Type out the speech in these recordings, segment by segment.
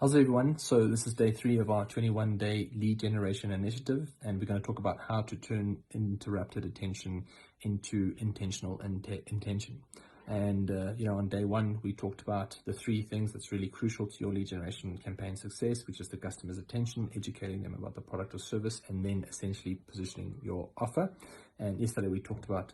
How's everyone? So this is day 3 of our 21-day lead generation initiative, and we're going to talk about how to turn interrupted attention into intentional intention. And on day 1, we talked about the 3 things that's really crucial to your lead generation campaign success, which is the customer's attention, educating them about the product or service, and then essentially positioning your offer. And yesterday we talked about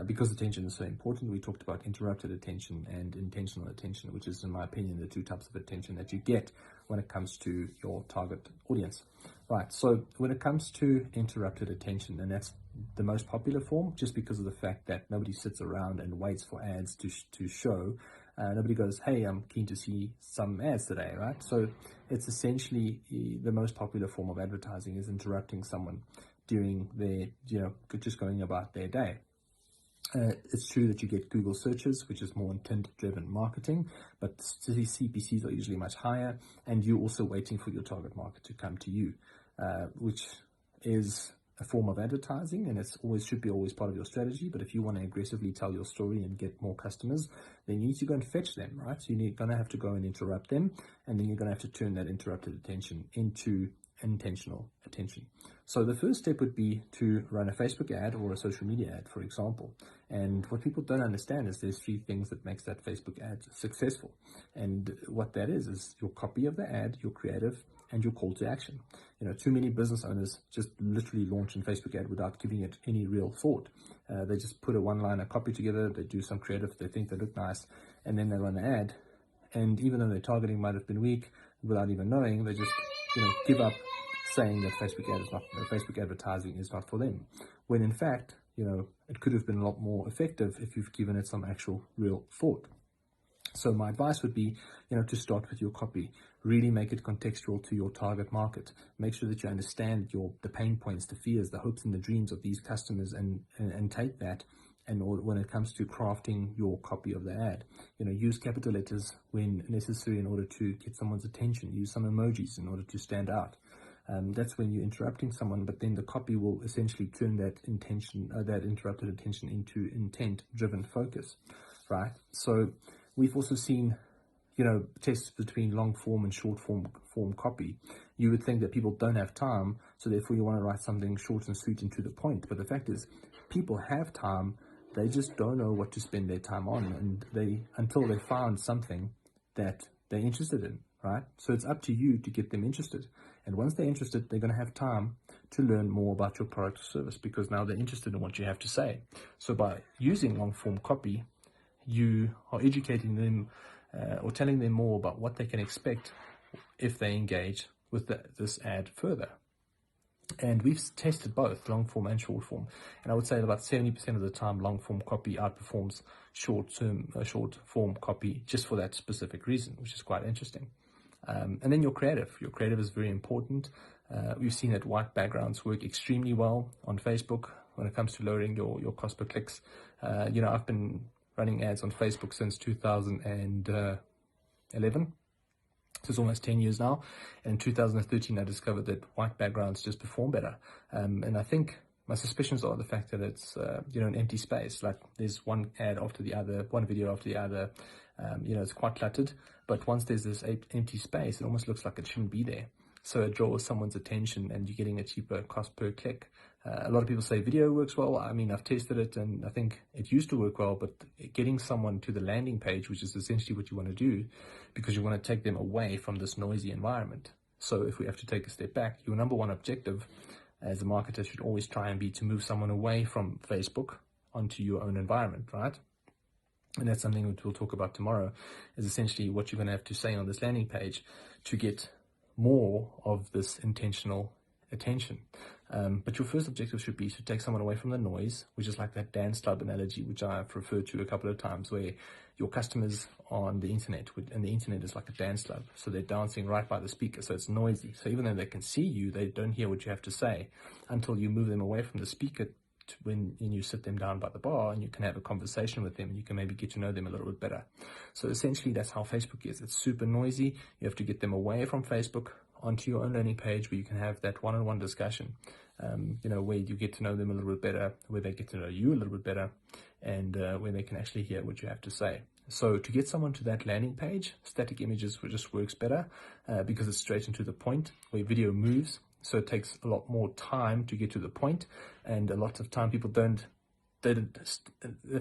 because attention is so important, we talked about interrupted attention and intentional attention, which is, in my opinion, the 2 types of attention that you get when it comes to your target audience. Right, so when it comes to interrupted attention, and that's the most popular form, just because of the fact that nobody sits around and waits for ads to show. Nobody goes, hey, I'm keen to see some ads today, right? So it's essentially the most popular form of advertising is interrupting someone during their, just going about their day. It's true that you get Google searches, which is more intent-driven marketing, but the CPCs are usually much higher, and you're also waiting for your target market to come to you, which is a form of advertising, and it's should be always part of your strategy. But if you want to aggressively tell your story and get more customers, then you need to go and fetch them, right? So you're going to have to go and interrupt them, and then you're going to have to turn that interrupted attention into intentional attention. So the first step would be to run a Facebook ad or a social media ad, for example. And what people don't understand is there's 3 things that makes that Facebook ad successful. And what that is your copy of the ad, your creative, and your call to action. Too many business owners just literally launch a Facebook ad without giving it any real thought. They just put a one-liner copy together, they do some creative, they think they look nice, and then they run the ad. And even though their targeting might have been weak, without even knowing, they just give up saying that Facebook advertising is not for them, when in fact, it could have been a lot more effective if you've given it some actual real thought. So my advice would be, to start with your copy. Really make it contextual to your target market. Make sure that you understand the pain points, the fears, the hopes and the dreams of these customers, and take that. And when it comes to crafting your copy of the ad, use capital letters when necessary in order to get someone's attention. Use some emojis in order to stand out. That's when you're interrupting someone, but then the copy will essentially turn that interrupted attention into intent-driven focus, right? So we've also seen, tests between long form and short form copy. You would think that people don't have time, so therefore you want to write something short and sweet and to the point. But the fact is, people have time. They just don't know what to spend their time on, and until they found something that they're interested in, right? So it's up to you to get them interested. And once they're interested, they're going to have time to learn more about your product or service, because now they're interested in what you have to say. So by using long form copy, you are educating them or telling them more about what they can expect if they engage with this ad further. And we've tested both long form and short form, and I would say about 70% of the time long form copy outperforms short form copy, just for that specific reason, which is quite interesting. And then your creative is very important. We've seen that white backgrounds work extremely well on Facebook when it comes to lowering your cost per clicks. I've been running ads on Facebook since 2011. So it's almost 10 years now. And in 2013, I discovered that white backgrounds just perform better. And I think my suspicions are the fact that it's, an empty space. Like there's one ad after the other, one video after the other. It's quite cluttered. But once there's this empty space, it almost looks like it shouldn't be there. So it draws someone's attention, and you're getting a cheaper cost per click. A lot of people say video works well. I mean, I've tested it, and I think it used to work well, but getting someone to the landing page, which is essentially what you want to do, because you want to take them away from this noisy environment. So if we have to take a step back, your number one objective as a marketer should always try and be to move someone away from Facebook onto your own environment, right? And that's something that we'll talk about tomorrow, is essentially what you're going to have to say on this landing page to get more of this intentional attention. But your first objective should be to take someone away from the noise, which is like that dance club analogy, which I've referred to a couple of times, where your customers are on the internet, and the internet is like a dance club. So they're dancing right by the speaker, so it's noisy. So even though they can see you, they don't hear what you have to say until you move them away from the speaker when you sit them down by the bar, and you can have a conversation with them, and you can maybe get to know them a little bit better. So essentially that's how Facebook is. It's super noisy. You have to get them away from Facebook onto your own landing page, where you can have that one-on-one discussion, where you get to know them a little bit better, where they get to know you a little bit better, and where they can actually hear what you have to say. So to get someone to that landing page, static images just works better because it's straight into the point, where video moves. So it takes a lot more time to get to the point, and a lot of time people the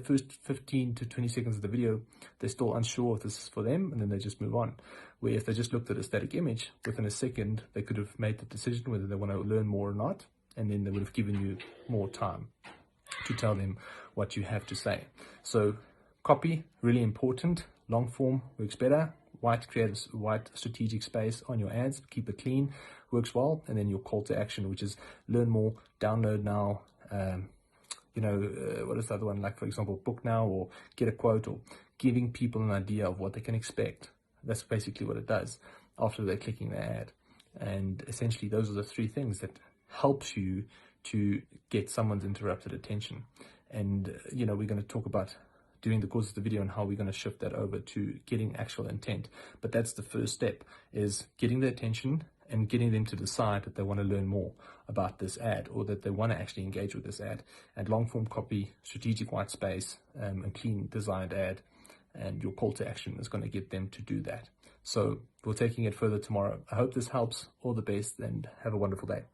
first 15 to 20 seconds of the video, they're still unsure if this is for them, and then they just move on. Where if they just looked at a static image, within a second, they could have made the decision whether they want to learn more or not, and then they would have given you more time to tell them what you have to say. So copy, really important. Long form works better. White creates white strategic space on your ads. Keep it clean, works well. And then your call to action, which is learn more, download now. What is the other one? Like, for example, book now, or get a quote, or giving people an idea of what they can expect. That's basically what it does after they're clicking the ad. And essentially, those are the three things that helps you to get someone's interrupted attention. And, we're going to talk about during the course of the video and how we're going to shift that over to getting actual intent. But that's the first step, is getting their attention and getting them to decide that they want to learn more about this ad, or that they want to actually engage with this ad. And long form copy, strategic white space, and clean designed ad, and your call to action is going to get them to do that. So we're taking it further tomorrow. I hope this helps. All the best, and have a wonderful day.